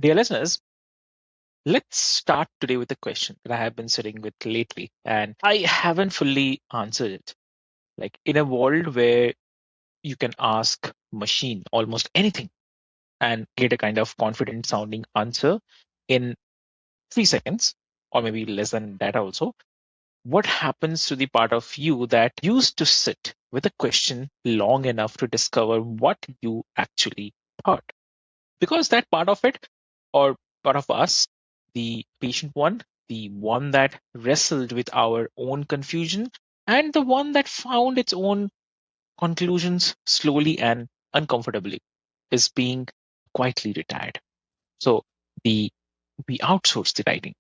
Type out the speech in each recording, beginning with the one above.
Dear listeners, let's start today with a question that I have been sitting with lately, and I haven't fully answered it. Like in a world where you can ask machine almost anything and get a kind of confident sounding answer in 3 seconds, or maybe less than that also, what happens to the part of you that used to sit with a question long enough to discover what you actually thought? Because that part of it, or part of us, the patient one, the one that wrestled with our own confusion, and the one that found its own conclusions slowly and uncomfortably, is being quietly retired. So the we outsource the writing,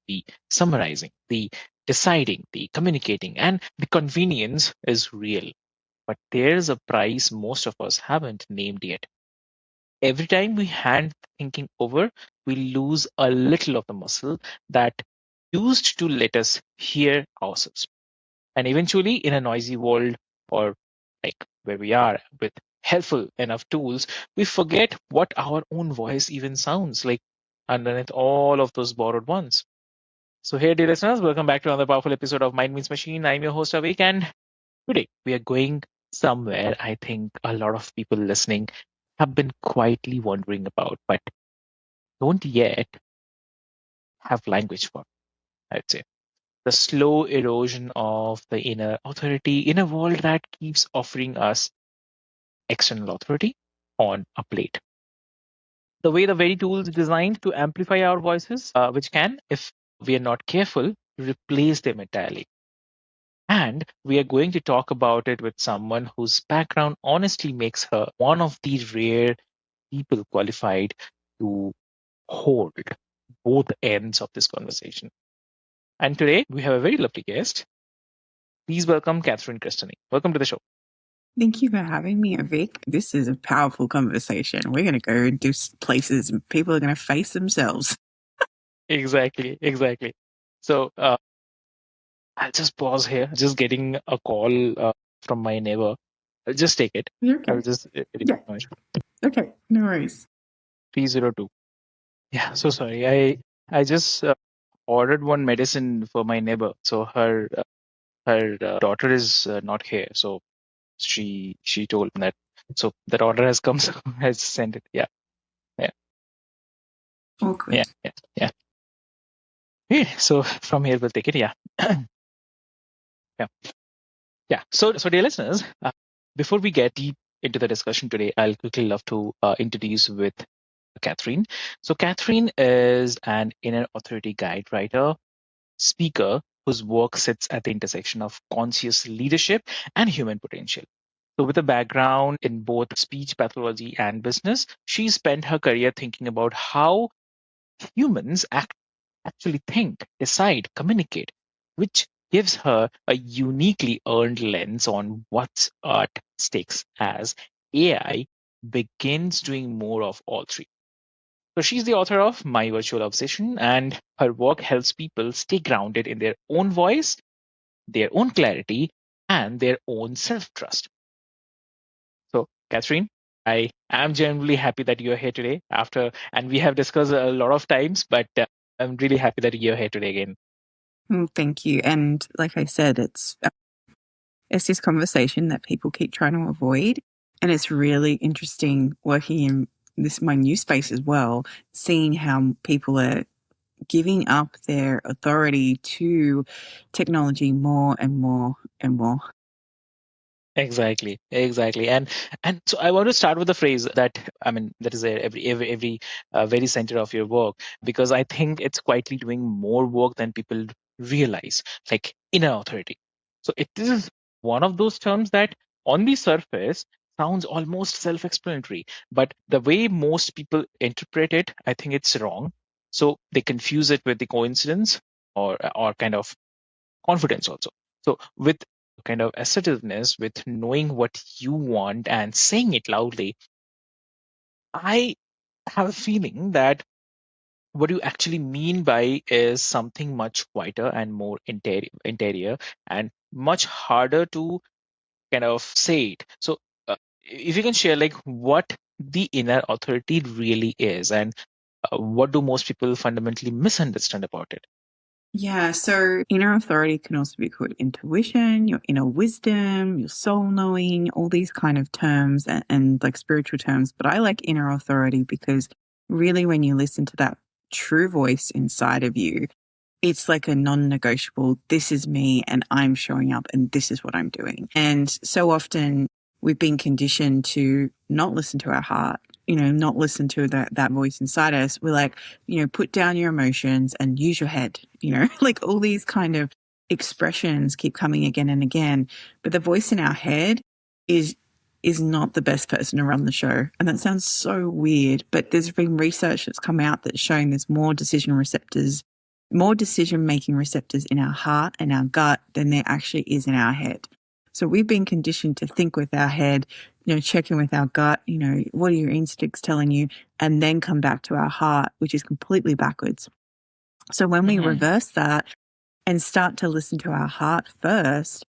the summarizing, the deciding, the communicating, and the convenience is real. But there's a price most of us haven't named yet. Every time we hand thinking over, we lose a little of the muscle that used to let us hear ourselves. And eventually, in a noisy world, or like where we are with helpful enough tools, we forget what our own voice even sounds like underneath all of those borrowed ones. So, here, dear listeners, welcome back to another powerful episode of Mind Meets Machine. I'm your host, Avik, and today we are going somewhere I think a lot of people listening have been quietly wondering about, but don't yet have language for, I'd say. The slow erosion of the inner authority in a world that keeps offering us external authority on a plate. The way the very tools designed to amplify our voices, which can, if we are not careful, replace them entirely. And we are going to talk about it with someone whose background honestly makes her one of the rare people qualified to hold both ends of this conversation. And today we have a very lovely guest. Please welcome Catherine Crestani. Welcome to the show. Thank you for having me, Avik. This is a powerful conversation. We're going to go and do places and people are going to face themselves. Exactly. So I'll just pause here, just getting a call from my neighbor. I'll just take it. Okay. I'll just Yeah. Okay. No worries. 302. Yeah, so sorry. I just ordered one medicine for my neighbor. So her daughter is not here. So she told me that. So that order has come. So has sent it. Yeah, yeah, Awkward. yeah. Okay, so from here we'll take it. Yeah, yeah, yeah. So dear listeners, before we get deep into the discussion today, I'll quickly love to introduce with Catherine. So Catherine is an inner authority guide writer, speaker whose work sits at the intersection of conscious leadership and human potential. So, with a background in both speech pathology and business, she spent her career thinking about how humans actually think, decide, communicate, which gives her a uniquely earned lens on what's at stakes as AI begins doing more of all three. So she's the author of My Virtual Obsession, and her work helps people stay grounded in their own voice, their own clarity, and their own self trust. So, Catherine, I am genuinely happy that you're here today and we have discussed a lot of times, but I'm really happy that you're here today again. Thank you. And like I said, it's this conversation that people keep trying to avoid. And it's really interesting working in my new space as well, seeing how people are giving up their authority to technology more and more and more. Exactly. And so I want to start with a phrase that that is there every very center of your work, because I think it's quietly doing more work than people realize, like inner authority. So it is one of those terms that on the surface sounds almost self-explanatory, but the way most people interpret it, I think it's wrong. So they confuse it with the coincidence or kind of confidence also. So with kind of assertiveness, with knowing what you want and saying it loudly, I have a feeling that what you actually mean by is something much quieter and more interior and much harder to kind of say it. So if you can share like what the inner authority really is and What do most people fundamentally misunderstand about it? Yeah, so inner authority can also be called intuition, your inner wisdom, your soul knowing, all these kind of terms and like spiritual terms. But I like inner authority because really, when you listen to that true voice inside of you, it's like a non-negotiable, this is me and I'm showing up and this is what I'm doing. And so often we've been conditioned to not listen to our heart, not listen to that voice inside us. We're like, put down your emotions and use your head, like all these kind of expressions keep coming again and again. But the voice in our head is not the best person to run the show. And that sounds so weird, but there's been research that's come out that's showing there's more decision-making receptors in our heart and our gut than there actually is in our head. So we've been conditioned to think with our head, check in with our gut, what are your instincts telling you, and then come back to our heart, which is completely backwards. So when we reverse that and start to listen to our heart first,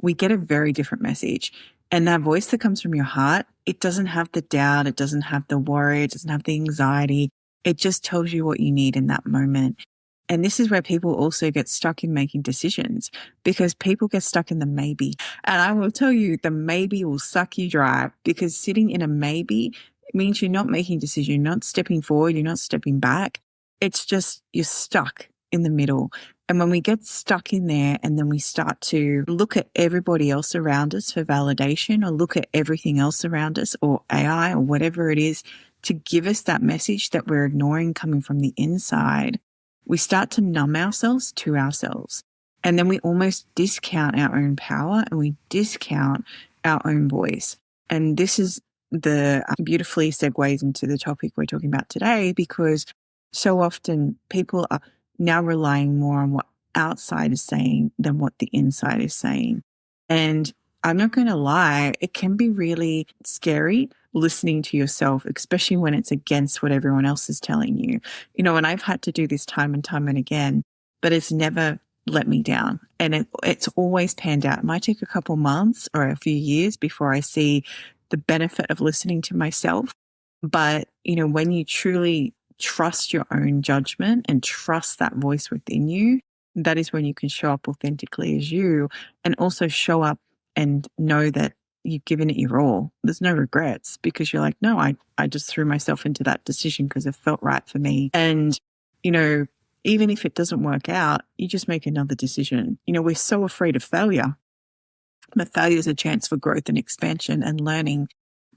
we get a very different message. And that voice that comes from your heart, it doesn't have the doubt, it doesn't have the worry, it doesn't have the anxiety. It just tells you what you need in that moment. And this is where people also get stuck in making decisions, because people get stuck in the maybe. And I will tell you, the maybe will suck you dry, because sitting in a maybe means you're not making a decision, you're not stepping forward, you're not stepping back. It's just you're stuck in the middle. And when we get stuck in there and then we start to look at everybody else around us for validation, or look at everything else around us, or AI or whatever it is, to give us that message that we're ignoring coming from the inside, we start to numb ourselves to ourselves. And then we almost discount our own power and we discount our own voice. And this is the beautifully segues into the topic we're talking about today, because so often people are now relying more on what outside is saying than what the inside is saying. And I'm not going to lie, it can be really scary listening to yourself, especially when it's against what everyone else is telling you. And I've had to do this time and again, but it's never let me down. And it's always panned out. It might take a couple months or a few years before I see the benefit of listening to myself. But, when you truly trust your own judgment and trust that voice within you, that is when you can show up authentically as you, and also show up and know that you've given it your all. There's no regrets, because you're like, no, I just threw myself into that decision because it felt right for me. And, even if it doesn't work out, you just make another decision. We're so afraid of failure, but failure is a chance for growth and expansion and learning.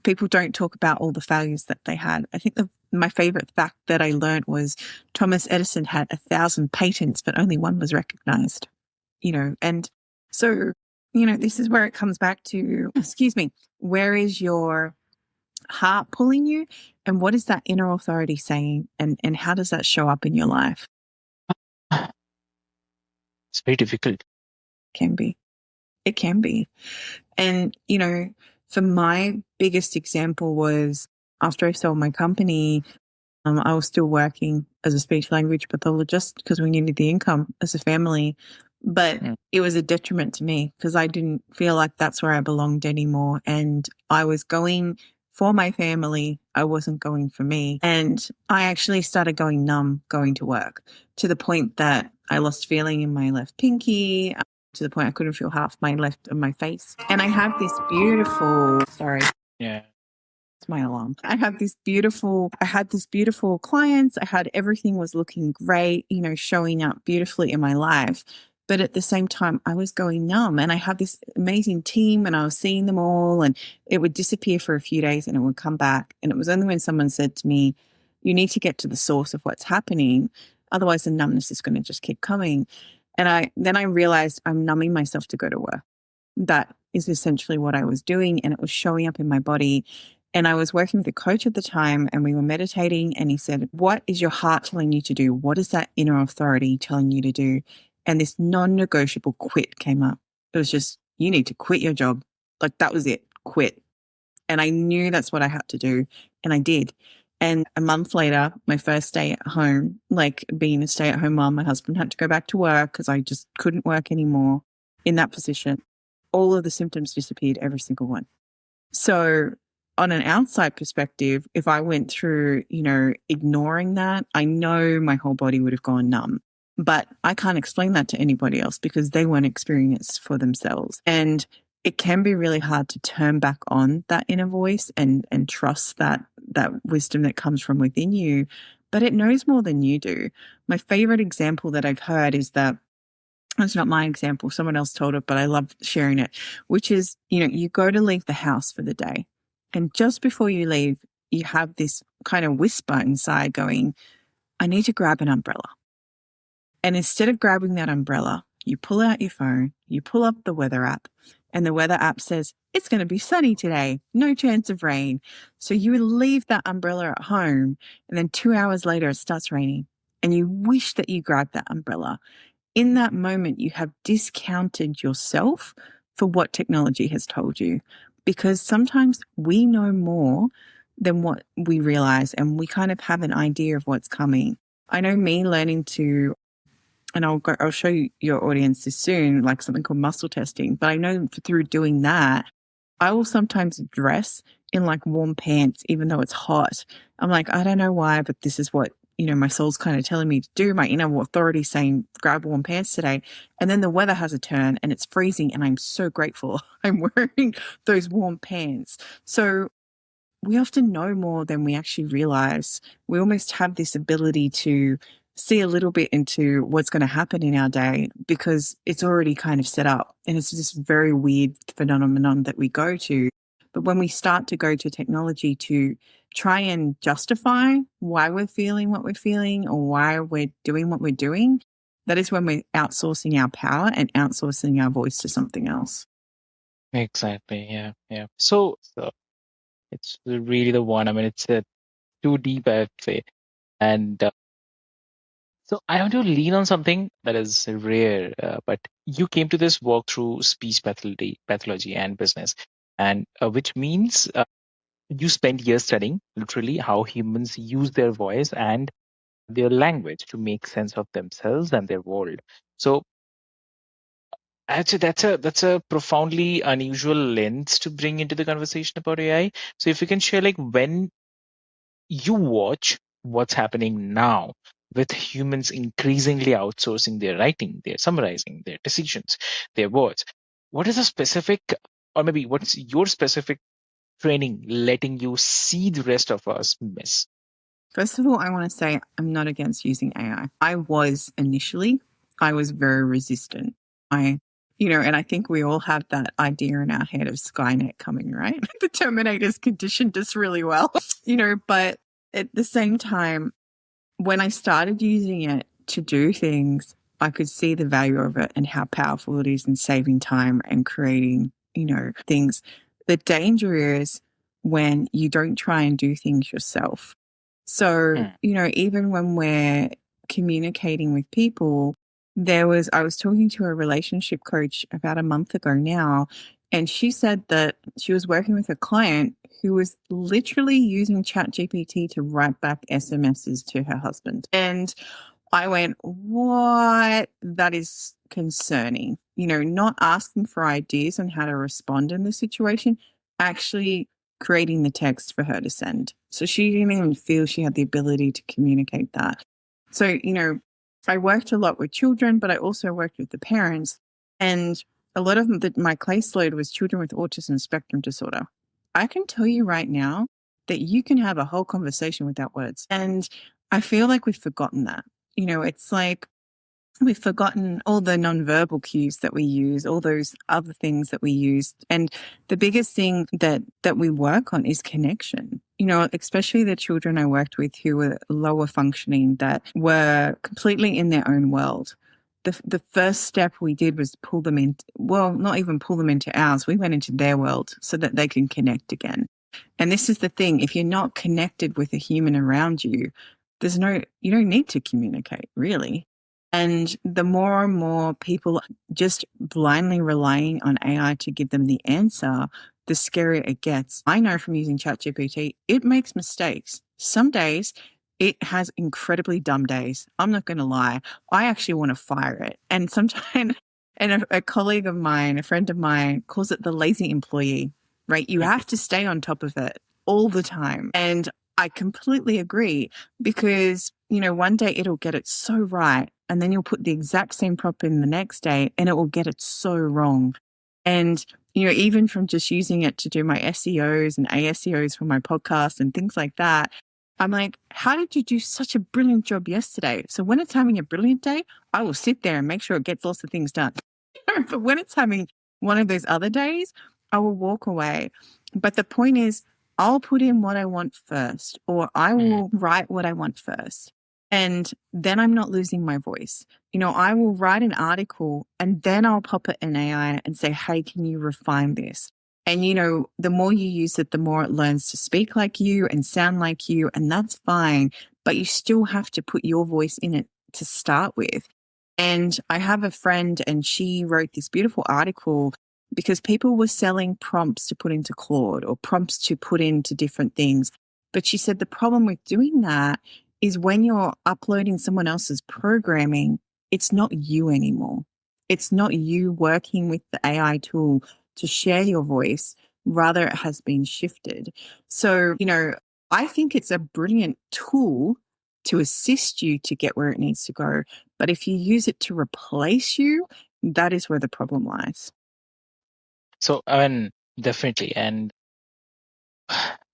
People don't talk about all the failures that they had. I think my favorite fact that I learned was Thomas Edison had 1,000 patents, but only one was recognized, and so, this is where it comes back to, where is your heart pulling you, and what is that inner authority saying, and how does that show up in your life? It's very difficult. It can be. And, for my biggest example was after I sold my company, I was still working as a speech language pathologist because we needed the income as a family. But it was a detriment to me because I didn't feel like that's where I belonged anymore. And I was going for my family. I wasn't going for me. And I actually started going numb, going to work, to the point that I lost feeling in my left pinky, to the point I couldn't feel half my left of my face. And I have this beautiful, Yeah. it's my alarm. I had this beautiful clients. I had everything was looking great, showing up beautifully in my life. But at the same time, I was going numb, and I had this amazing team and I was seeing them all, and it would disappear for a few days and it would come back. And it was only when someone said to me, you need to get to the source of what's happening. Otherwise the numbness is going to just keep coming. And then I realized I'm numbing myself to go to work. That is essentially what I was doing, and it was showing up in my body. And I was working with a coach at the time, and we were meditating, and he said, what is your heart telling you to do? What is that inner authority telling you to do? And this non-negotiable quit came up. It was just, you need to quit your job. Like, that was it, quit. And I knew that's what I had to do. And I did. And a month later, my first day at home, like being a stay-at-home mom, my husband had to go back to work because I just couldn't work anymore in that position. All of the symptoms disappeared, every single one. So on an outside perspective, if I went through, ignoring that, I know my whole body would have gone numb. But I can't explain that to anybody else because they weren't experienced for themselves. And it can be really hard to turn back on that inner voice and trust that wisdom that comes from within you, but it knows more than you do. My favorite example that I've heard is that it's not my example, someone else told it, but I love sharing it, which is, you go to leave the house for the day. And just before you leave, you have this kind of whisper inside going, I need to grab an umbrella. And instead of grabbing that umbrella, you pull out your phone, you pull up the weather app, and the weather app says, it's going to be sunny today, no chance of rain. So you leave that umbrella at home, and then 2 hours later, it starts raining. And you wish that you grabbed that umbrella. In that moment, you have discounted yourself for what technology has told you. Because sometimes we know more than what we realize, and we kind of have an idea of what's coming. I know me learning to, and I'll show you your audience this soon, like something called muscle testing. But I know through doing that, I will sometimes dress in like warm pants, even though it's hot. I'm like, I don't know why, but this is what, my soul's kind of telling me to do. My inner authority saying, grab warm pants today. And then the weather has a turn and it's freezing. And I'm so grateful I'm wearing those warm pants. So we often know more than we actually realize. We almost have this ability to see a little bit into what's going to happen in our day because it's already kind of set up. And it's this very weird phenomenon that we go to. But when we start to go to technology to try and justify why we're feeling what we're feeling or why we're doing what we're doing, that is when we're outsourcing our power and outsourcing our voice to something else. Exactly. Yeah. Yeah. So it's really the one. I mean, it's too deep, I'd say. And so I want to lean on something that is rare, but you came to this work through speech pathology and business, and which means you spent years studying literally how humans use their voice and their language to make sense of themselves and their world. So actually, that's a profoundly unusual lens to bring into the conversation about AI. So if you can share, like, when you watch what's happening now with humans increasingly outsourcing their writing, their summarizing, their decisions, their words, what is a specific, or maybe what's your specific training letting you see the rest of us miss? First of all, I want to say I'm not against using AI. I was initially, I was very resistant. And I think we all have that idea in our head of Skynet coming, right? The Terminator's conditioned us really well, but at the same time, when I started using it to do things, I could see the value of it and how powerful it is in saving time and creating, things. The danger is when you don't try and do things yourself. So, Hmm. Even when we're communicating with people, I was talking to a relationship coach about a month ago now, and she said that she was working with a client who was literally using ChatGPT to write back SMSs to her husband. And I went, what? That is concerning. Not asking for ideas on how to respond in the situation, actually creating the text for her to send. So she didn't even feel she had the ability to communicate that. So, I worked a lot with children, but I also worked with the parents. And a lot of my caseload was children with autism spectrum disorder. I can tell you right now that you can have a whole conversation without words. And I feel like we've forgotten that. It's like we've forgotten all the nonverbal cues that we use, all those other things that we use. And the biggest thing that we work on is connection. Especially the children I worked with who were lower functioning, that were completely in their own world. The first step we did was pull them in, well, not even pull them into ours. We went into their world so that they can connect again. And this is the thing, if you're not connected with a human around you, you don't need to communicate, really. And the more and more people just blindly relying on AI to give them the answer, the scarier it gets. I know from using ChatGPT, it makes mistakes. Some days it has incredibly dumb days. I'm not going to lie. I actually want to fire it. And sometimes, and a colleague of mine, a friend of mine, calls it the lazy employee. right? You have to stay on top of it all the time. And I completely agree because, one day it'll get it so right. And then you'll put the exact same prop in the next day and it will get it so wrong. And, even from just using it to do my SEOs and ASEOs for my podcast and things like that, I'm like, how did you do such a brilliant job yesterday? So when it's having a brilliant day, I will sit there and make sure it gets lots of things done. But when it's having one of those other days, I will walk away. But the point is, I'll put in what I want first, or I will write what I want first. And then I'm not losing my voice. I will write an article and then I'll pop it in AI and say, hey, can you refine this? And, the more you use it, the more it learns to speak like you and sound like you. And that's fine. But you still have to put your voice in it to start with. And I have a friend and she wrote this beautiful article because people were selling prompts to put into Claude or prompts to put into different things. But she said the problem with doing that is when you're uploading someone else's programming, it's not you anymore. It's not you working with the AI tool to share your voice. Rather, it has been shifted. So, I think it's a brilliant tool to assist you to get where it needs to go. But if you use it to replace you, that is where the problem lies. So, definitely. And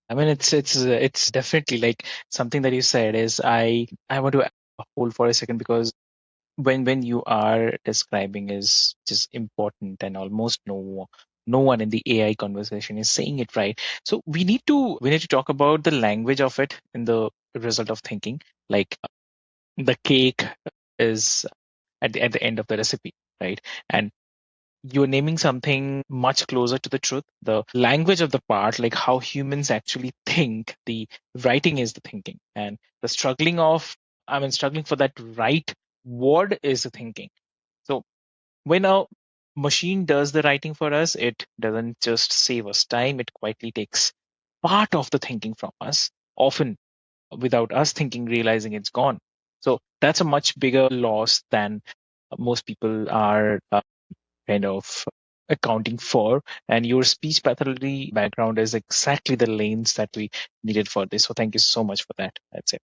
it's definitely like something that you said is I want to hold for a second because when you are describing is just important and almost no one in the AI conversation is saying it right. So we need to talk about the language of it in the result of thinking. Like the cake is at the end of the recipe, right? And you're naming something much closer to the truth. The language of the part, like how humans actually think, the writing is the thinking. And the struggling for that right word is the thinking. So when a machine does the writing for us, it doesn't just save us time, it quietly takes part of the thinking from us, often without us thinking, realizing it's gone. So that's a much bigger loss than most people are kind of accounting for. And your speech pathology background is exactly the lanes that we needed for this. So thank you so much for that. That's it.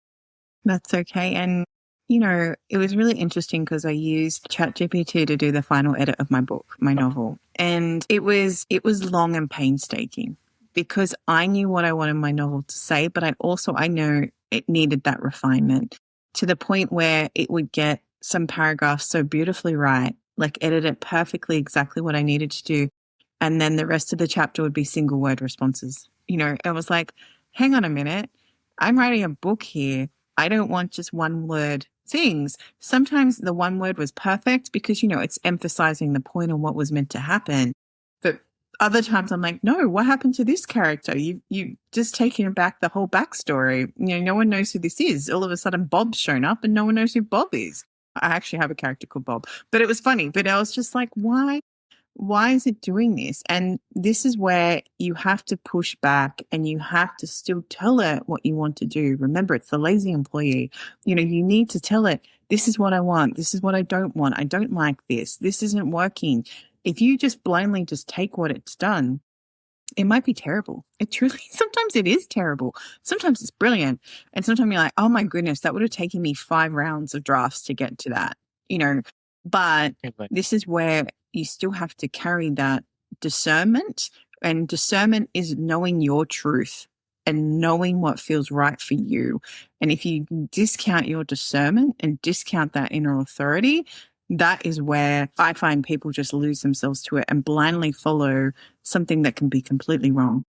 That's okay. And, it was really interesting because I used ChatGPT to do the final edit of my book, my novel. And it was long and painstaking because I knew what I wanted my novel to say, but I know it needed that refinement to the point where it would get some paragraphs so beautifully right, like edit it perfectly exactly what I needed to do. And then the rest of the chapter would be single word responses. I was like, hang on a minute. I'm writing a book here. I don't want just one word things. Sometimes the one word was perfect because, it's emphasizing the point on what was meant to happen. But other times I'm like, no, what happened to this character? You just taken back the whole backstory. No one knows who this is. All of a sudden Bob's shown up and no one knows who Bob is. I actually have a character called Bob, but it was funny. But I was just like, why is it doing this? And this is where you have to push back and you have to still tell it what you want to do. Remember, it's the lazy employee. You need to tell it, this is what I want. This is what I don't want. I don't like this. This isn't working. If you just blindly just take what it's done, it might be terrible. It truly, sometimes it is terrible. Sometimes it's brilliant. And sometimes you're like, oh my goodness, that would have taken me 5 rounds of drafts to get to that, but this is where you still have to carry that discernment. And discernment is knowing your truth and knowing what feels right for you. And if you discount your discernment and discount that inner authority, that is where I find people just lose themselves to it and blindly follow something that can be completely wrong.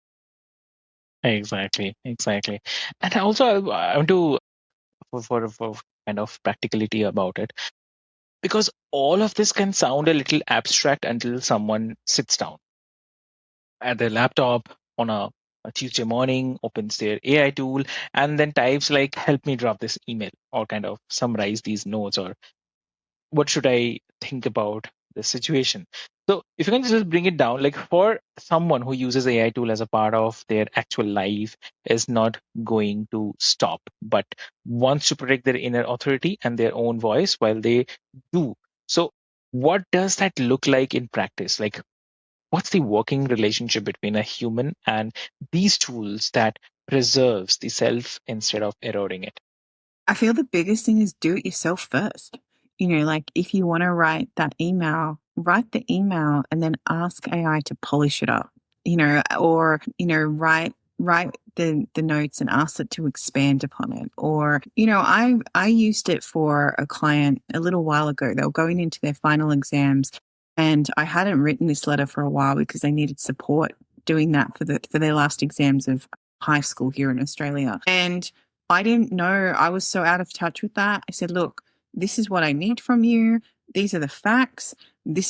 Exactly. And also, I want to, for kind of practicality about it, because all of this can sound a little abstract until someone sits down at their laptop on a Tuesday morning, opens their AI tool, and then types like, help me drop this email or kind of summarize these notes or what should I think about the situation. So if you can just bring it down, like for someone who uses AI tool as a part of their actual life is not going to stop, but wants to protect their inner authority and their own voice while they do. So what does that look like in practice? Like What's the working relationship between a human and these tools that preserves the self instead of eroding it? I feel the biggest thing is do it yourself first. Like if you want to write the email and then ask AI to polish it up, or, write the notes and ask it to expand upon it. Or, I used it for a client a little while ago. They were going into their final exams and I hadn't written this letter for a while because they needed support doing that for their last exams of high school here in Australia. And I didn't know. I was so out of touch with that. I said, look, this is what I need from you. These are the facts.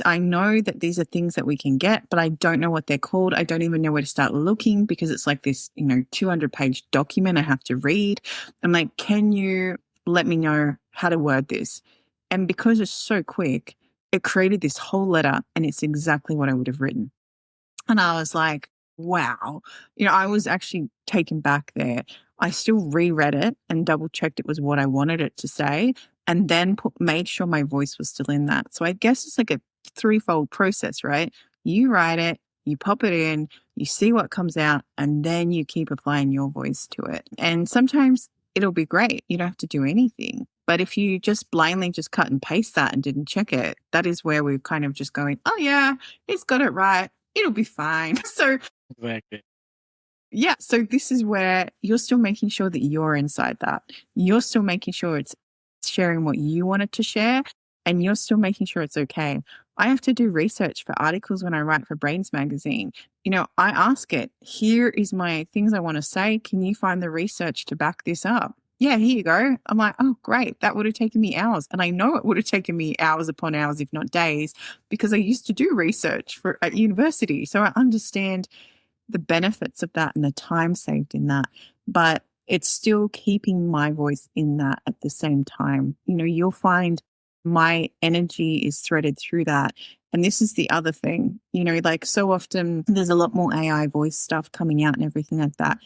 I know that these are things that we can get, but I don't know what they're called. I don't even know where to start looking because it's like this, 200-page document I have to read. I'm like, can you let me know how to word this? And because it's so quick, it created this whole letter and it's exactly what I would have written. And I was like, wow. I was actually taken back there. I still reread it and double checked it was what I wanted it to say, and then made sure my voice was still in that. So I guess it's like a threefold process, right? You write it, you pop it in, you see what comes out, and then you keep applying your voice to it. And sometimes it'll be great. You don't have to do anything. But if you just blindly just cut and paste that and didn't check it, that is where we're kind of just going, oh yeah, it's got it right. It'll be fine. So Exactly. yeah, so this is where you're still making sure that you're inside that. You're still making sure it's sharing what you wanted to share, and you're still making sure it's okay. I have to do research for articles when I write for Brains magazine. I ask it, here is my things I want to say. Can you find the research to back this up? Yeah, here you go. I'm like, oh, great. That would have taken me hours. And I know it would have taken me hours upon hours, if not days, because I used to do research at university. So I understand the benefits of that and the time saved in that. But it's still keeping my voice in that at the same time. You'll find my energy is threaded through that. And this is the other thing, like so often there's a lot more AI voice stuff coming out and everything like that.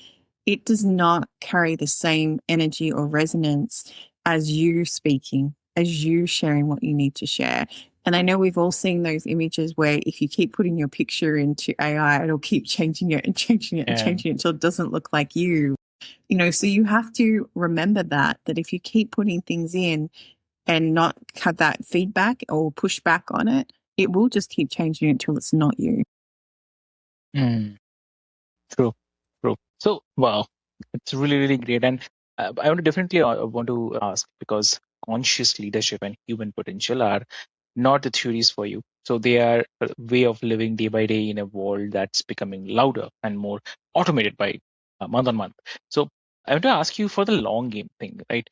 It does not carry the same energy or resonance as you speaking, as you sharing what you need to share. And I know we've all seen those images where if you keep putting your picture into AI, it'll keep changing it and changing it and changing it until it doesn't look like you. So you have to remember that if you keep putting things in and not have that feedback or pushback on it, it will just keep changing it until it's not you. Mm, true, true. So, wow, it's really, really great. And I want to definitely want to ask, because conscious leadership and human potential are not the theories for you. So they are a way of living day by day in a world that's becoming louder and more automated by month on month. So I want to ask you for the long game thing, right?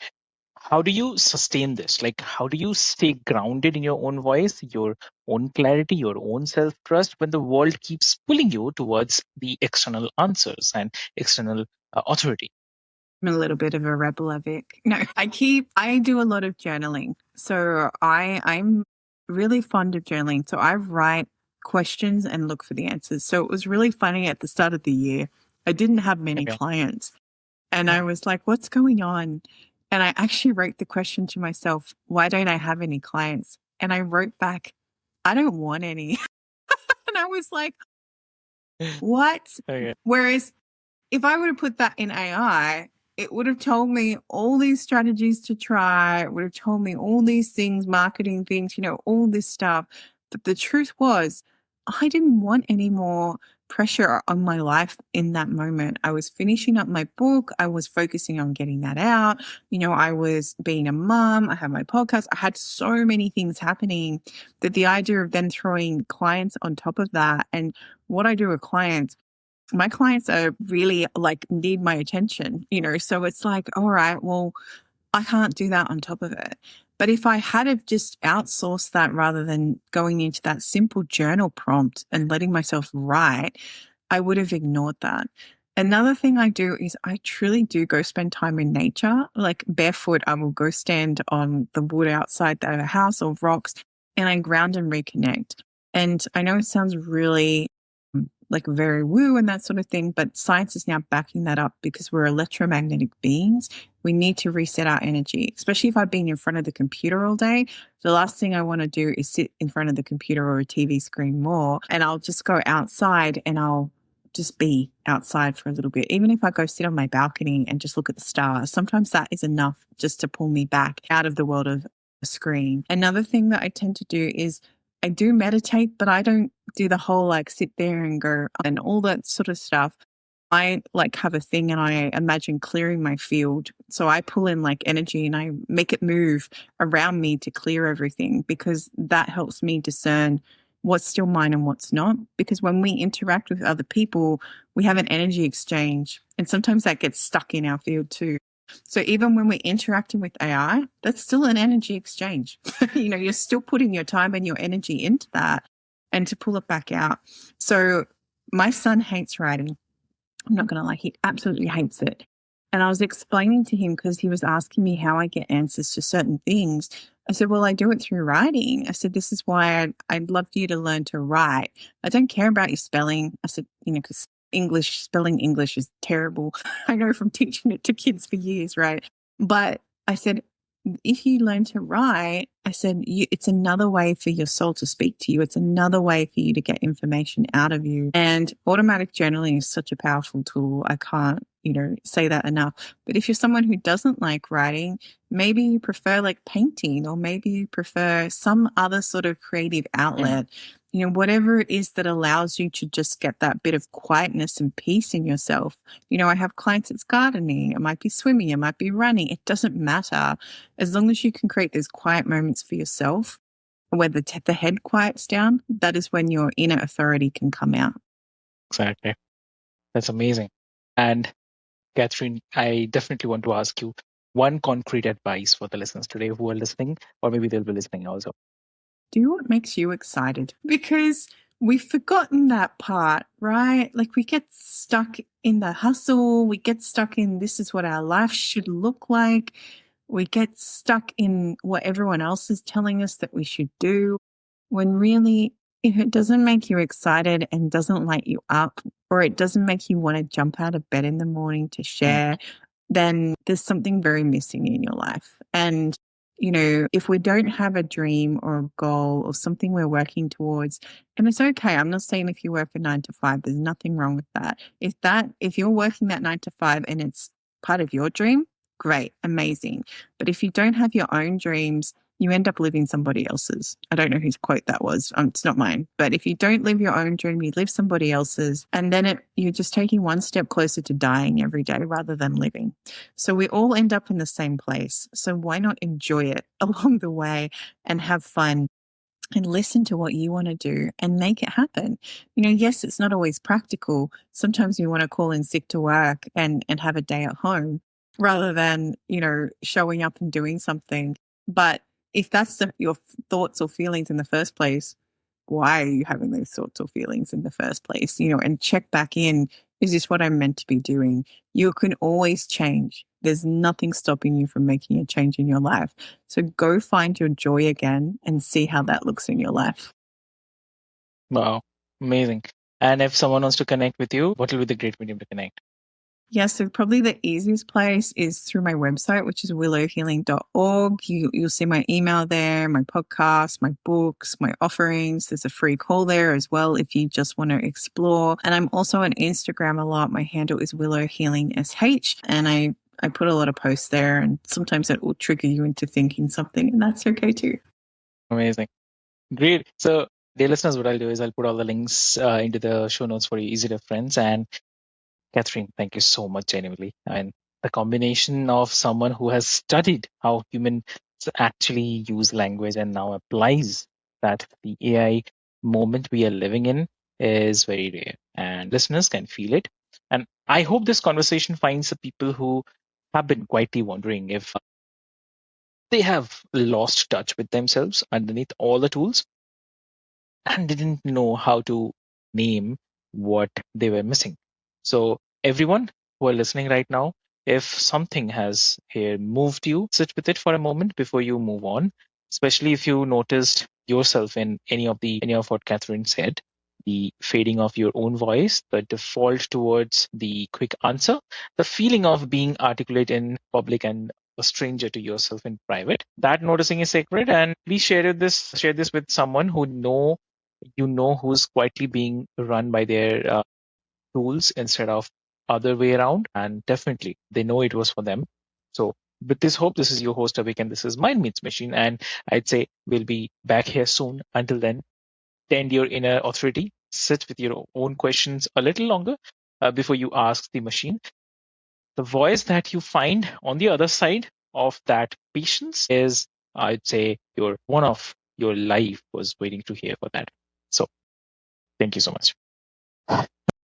How do you sustain this? Like, how do you stay grounded in your own voice, your own clarity, your own self trust when the world keeps pulling you towards the external answers and external authority? I'm a little bit of a rebel, Avic. No, I do a lot of journaling. So I'm really fond of journaling. So I write questions and look for the answers. So it was really funny at the start of the year. I didn't have many Okay. clients and Yeah. I was like, what's going on? And I actually wrote the question to myself, why don't I have any clients? And I wrote back, I don't want any. And I was like, what? Okay. Whereas if I would have put that in AI, it would have told me all these strategies to try. It would have told me all these things, marketing things, all this stuff. But the truth was, I didn't want any more pressure on my life in that moment. I was finishing up my book. I was focusing on getting that out. I was being a mom. I had my podcast. I had so many things happening that the idea of then throwing clients on top of that, and what I do with clients, my clients are really like need my attention, so it's like, all right, well, I can't do that on top of it. But if I had have just outsourced that rather than going into that simple journal prompt and letting myself write, I would have ignored that. Another thing I do is I truly do go spend time in nature, like barefoot. I will go stand on the wood outside the house or rocks and I ground and reconnect. And I know it sounds really like very woo and that sort of thing. But science is now backing that up because we're electromagnetic beings. We need to reset our energy, especially if I've been in front of the computer all day. The last thing I want to do is sit in front of the computer or a TV screen more. And I'll just go outside and I'll just be outside for a little bit. Even if I go sit on my balcony and just look at the stars, sometimes that is enough just to pull me back out of the world of a screen. Another thing that I tend to do is I do meditate, but I don't do the whole like sit there and go and all that sort of stuff. I like have a thing and I imagine clearing my field. So I pull in like energy and I make it move around me to clear everything because that helps me discern what's still mine and what's not. Because when we interact with other people, we have an energy exchange and sometimes that gets stuck in our field too. So even when we're interacting with AI, that's still an energy exchange. You're still putting your time and your energy into that and to pull it back out. So my son hates writing. I'm not going to lie, he absolutely hates it. And I was explaining to him because he was asking me how I get answers to certain things. I said, well, I do it through writing. I said, this is why I'd love you to learn to write. I don't care about your spelling. I said, because spelling English is terrible. I know from teaching it to kids for years, right? But I said, if you learn to write, I said, it's another way for your soul to speak to you. It's another way for you to get information out of you. And automatic journaling is such a powerful tool. I can't, say that enough. But if you're someone who doesn't like writing, maybe you prefer like painting or maybe you prefer some other sort of creative outlet. Whatever it is that allows you to just get that bit of quietness and peace in yourself. I have clients, it's gardening, it might be swimming, it might be running. It doesn't matter. As long as you can create those quiet moments for yourself, where the head quiets down, that is when your inner authority can come out. Exactly. That's amazing. And Catherine, I definitely want to ask you one concrete advice for the listeners today who are listening, or maybe they'll be listening also. Do what makes you excited, because we've forgotten that part, right? Like we get stuck in the hustle. We get stuck in this is what our life should look like. We get stuck in what everyone else is telling us that we should do, when really, if it doesn't make you excited and doesn't light you up, or it doesn't make you want to jump out of bed in the morning to share, then there's something very missing in your life. And if we don't have a dream or a goal or something we're working towards, and it's okay. I'm not saying if you work a 9 to 5, there's nothing wrong with that. If you're working that 9 to 5 and it's part of your dream, great, amazing. But if you don't have your own dreams, you end up living somebody else's. I don't know whose quote that was. It's not mine. But if you don't live your own dream, you live somebody else's. And then you're just taking one step closer to dying every day rather than living. So we all end up in the same place. So why not enjoy it along the way and have fun and listen to what you want to do and make it happen? Yes, it's not always practical. Sometimes you want to call in sick to work and have a day at home rather than, showing up and doing something. But if that's your thoughts or feelings in the first place, why are you having those thoughts or feelings in the first place? And check back in. Is this what I'm meant to be doing? You can always change. There's nothing stopping you from making a change in your life. So go find your joy again and see how that looks in your life. Wow, amazing. And if someone wants to connect with you, what will be the great medium to connect? Yeah, so probably the easiest place is through my website, which is willowhealing.org. You'll see my email there, my podcast, my books, my offerings. There's a free call there as well if you just want to explore. And I'm also on Instagram a lot. My handle is willowhealingsh, and I put a lot of posts there, and sometimes it will trigger you into thinking something, and that's okay too. Amazing. Great. So, dear listeners, what I'll do is I'll put all the links into the show notes for your easy reference. And Catherine, thank you so much, genuinely. And the combination of someone who has studied how humans actually use language and now applies that to the AI moment we are living in is very rare. And listeners can feel it. And I hope this conversation finds the people who have been quietly wondering if they have lost touch with themselves underneath all the tools and didn't know how to name what they were missing. So, everyone who are listening right now, if something has here moved you, sit with it for a moment before you move on, especially if you noticed yourself in any of what Catherine said. the fading of your own voice, the default towards the quick answer, the feeling of being articulate in public and a stranger to yourself in private. That noticing is sacred, and please share this with someone who who's quietly being run by their tools instead of other way around, and definitely they know it was for them. So with this hope, this is your host Avik, and this is Mind Meets Machine, and I'd say we'll be back here soon. Until then, tend your inner authority, sit with your own questions a little longer before you ask the machine. The voice that you find on the other side of that patience is, I'd say, your one of your life was waiting to hear for that. So thank you so much.